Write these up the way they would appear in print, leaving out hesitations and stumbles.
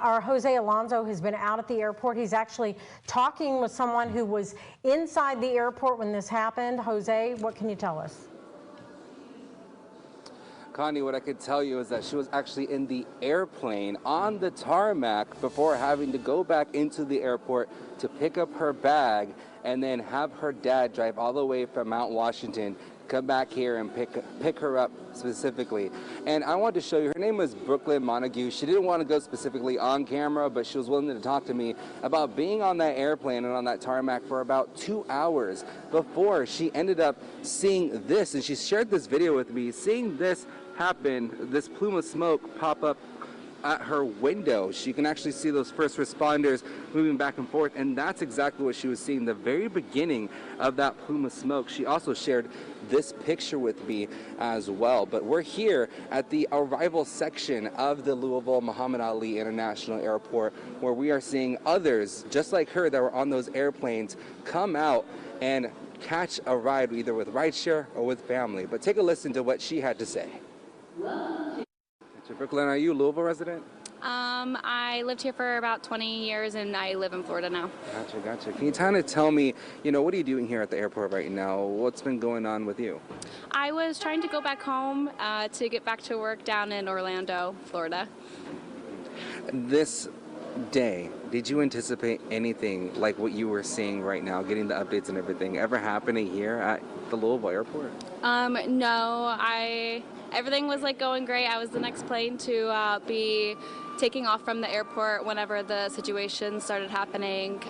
Our Jose Alonso has been out at the airport. He's actually talking with someone who was inside the airport when this happened. Jose, what can you tell us? Connie, what I could tell you is that she was actually in the airplane on the tarmac before having to go back into the airport to pick up her bag and then have her dad drive all the way from Mount Washington, come back here and pick her up specifically. And I wanted to show you, her name was Brooklyn Montague. She didn't want to go specifically on camera, but she was willing to talk to me about being on that airplane and on that tarmac for about 2 hours before she ended up seeing this. And she shared this video with me, seeing this happen, this plume of smoke pop up at her window. She can actually see those first responders moving back and forth, and that's exactly what she was seeing, the very beginning of that plume of smoke. She also shared this picture with me as well. But we're here at the arrival section of the Louisville Muhammad Ali International Airport, where we are seeing others just like her that were on those airplanes come out and catch a ride either with rideshare or with family. But take a listen to what she had to say. Brooklyn, are you a Louisville resident? I lived here for about 20 years and I live in Florida now. Gotcha. Can you kind of tell me, what are you doing here at the airport right now? What's been going on with you? I was trying to go back home to get back to work down in Orlando, Florida. This day, did you anticipate anything like what you were seeing right now, getting the updates and everything, ever happening here at the Louisville airport? No, everything was going great. I was the next plane to be taking off from the airport whenever the situation started happening.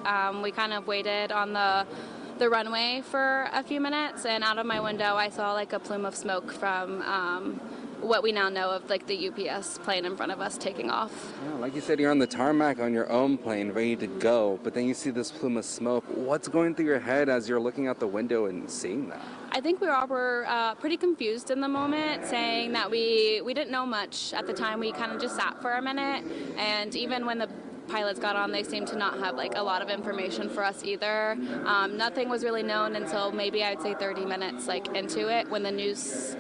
We kind of waited on the runway for a few minutes, and out of my window I saw a plume of smoke from what we now know of the UPS plane in front of us taking off. Yeah, like you said, you're on the tarmac on your own plane ready to go, but then you see this plume of smoke. What's going through your head as you're looking out the window and seeing that? I think we all were pretty confused in the moment, saying that we didn't know much at the time. We kind of just sat for a minute, and even when the pilots got on, they seemed to not have a lot of information for us either. Nothing was really known until maybe I'd say 30 minutes into it, when the news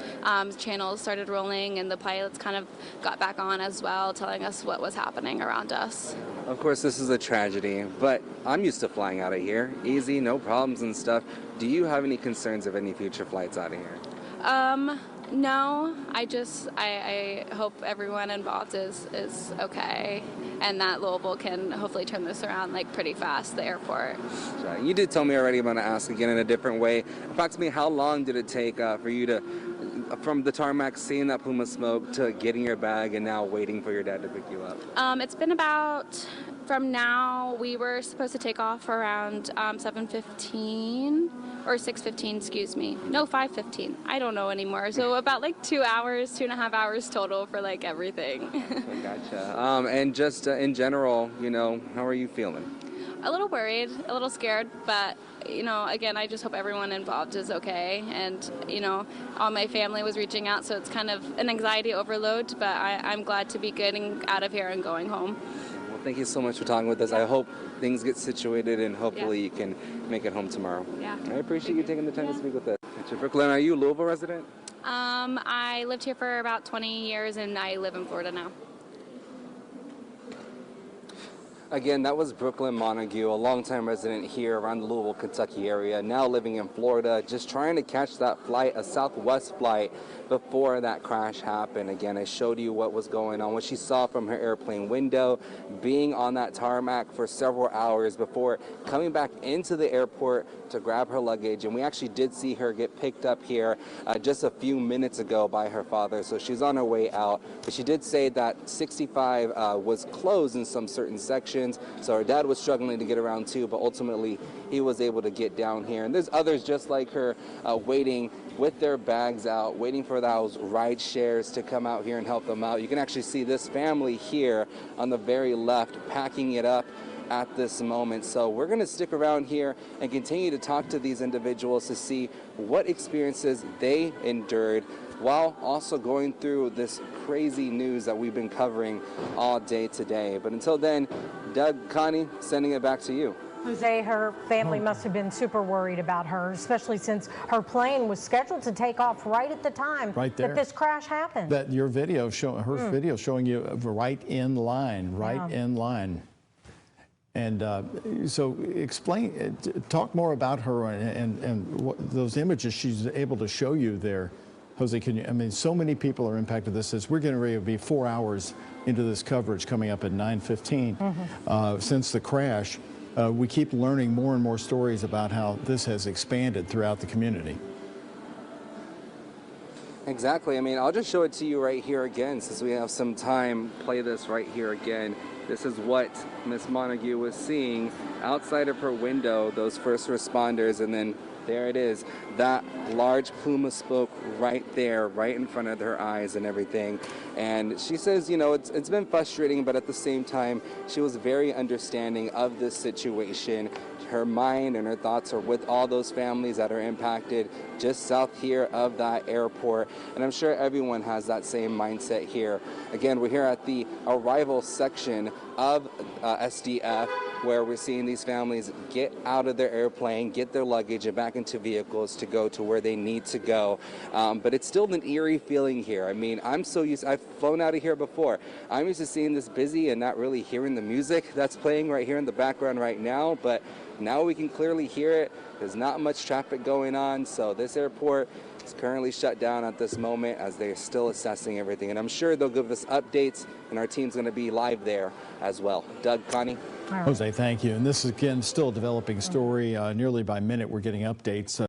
channels started rolling and the pilots kind of got back on as well, telling us what was happening around us. Of course, this is a tragedy, but I'm used to flying out of here. Easy, no problems and stuff. Do you have any concerns of any future flights out of here? No, I hope everyone involved is okay, and that Louisville can hopefully turn this around pretty fast, the airport. You did tell me already, I'm going to ask again in a different way. Approximately how long did it take for you to, from the tarmac, seeing that plume of smoke, to getting your bag and now waiting for your dad to pick you up? It's been about, from now, we were supposed to take off around 7:15 or 6:15, excuse me. No, 5:15. I don't know anymore. So about 2 hours, 2.5 hours total for everything. Gotcha. And just in general, how are you feeling? A little worried, a little scared, but again, I just hope everyone involved is okay. And all my family was reaching out, so it's kind of an anxiety overload, but I'm glad to be getting out of here and going home. Well, thank you so much for talking with us. I hope things get situated and hopefully you can make it home tomorrow. Yeah. I appreciate you taking the time to speak with us. Brooklyn, are you a Louisville resident? I lived here for about 20 years and I live in Florida now. Again, that was Brooklyn Montague, a longtime resident here around the Louisville, Kentucky area, now living in Florida, just trying to catch that flight, a Southwest flight, before that crash happened. Again, I showed you what was going on, what she saw from her airplane window, being on that tarmac for several hours before coming back into the airport to grab her luggage. And we actually did see her get picked up here just a few minutes ago by her father, so she's on her way out. But she did say that 65 was closed in some certain sections, so her dad was struggling to get around too, but ultimately he was able to get down here. And there's others just like her waiting with their bags out, waiting for those ride shares to come out here and help them out. You can actually see this family here on the very left packing it up at this moment. So we're going to stick around here and continue to talk to these individuals to see what experiences they endured while also going through this crazy news that we've been covering all day today. But until then, Doug, Connie, sending it back to you. Jose, her family must have been super worried about her, especially since her plane was scheduled to take off right at the time that this crash happened. That your video her video showing you right in line, in line. And so explain, talk more about her and what, those images she's able to show you there. Jose, can you, I mean, so many people are impacted this. We're getting ready to be 4 hours into this coverage coming up at 9:15 since the crash. We keep learning more and more stories about how this has expanded throughout the community. Exactly. I mean, I'll just show it to you right here again since we have some time. Play this right here again. This is what Miss Montague was seeing outside of her window, those first responders, and then there it is, that large plume of smoke right there, right in front of her eyes and everything. And she says, you know, it's been frustrating, but at the same time, she was very understanding of this situation. Her mind and her thoughts are with all those families that are impacted just south here of that airport. And I'm sure everyone has that same mindset here. Again, we're here at the arrival section of SDF, where we're seeing these families get out of their airplane, get their luggage and back into vehicles to go to where they need to go. But it's still an eerie feeling here. I mean, I'm so used, I've flown out of here before. I'm used to seeing this busy and not really hearing the music that's playing right here in the background right now, but now we can clearly hear it. There's not much traffic going on, so this airport is currently shut down at this moment as they're still assessing everything. And I'm sure they'll give us updates, and our team's going to be live there as well. Doug, Connie? Jose, thank you. And this is, again, still a developing story. Nearly by minute, we're getting updates.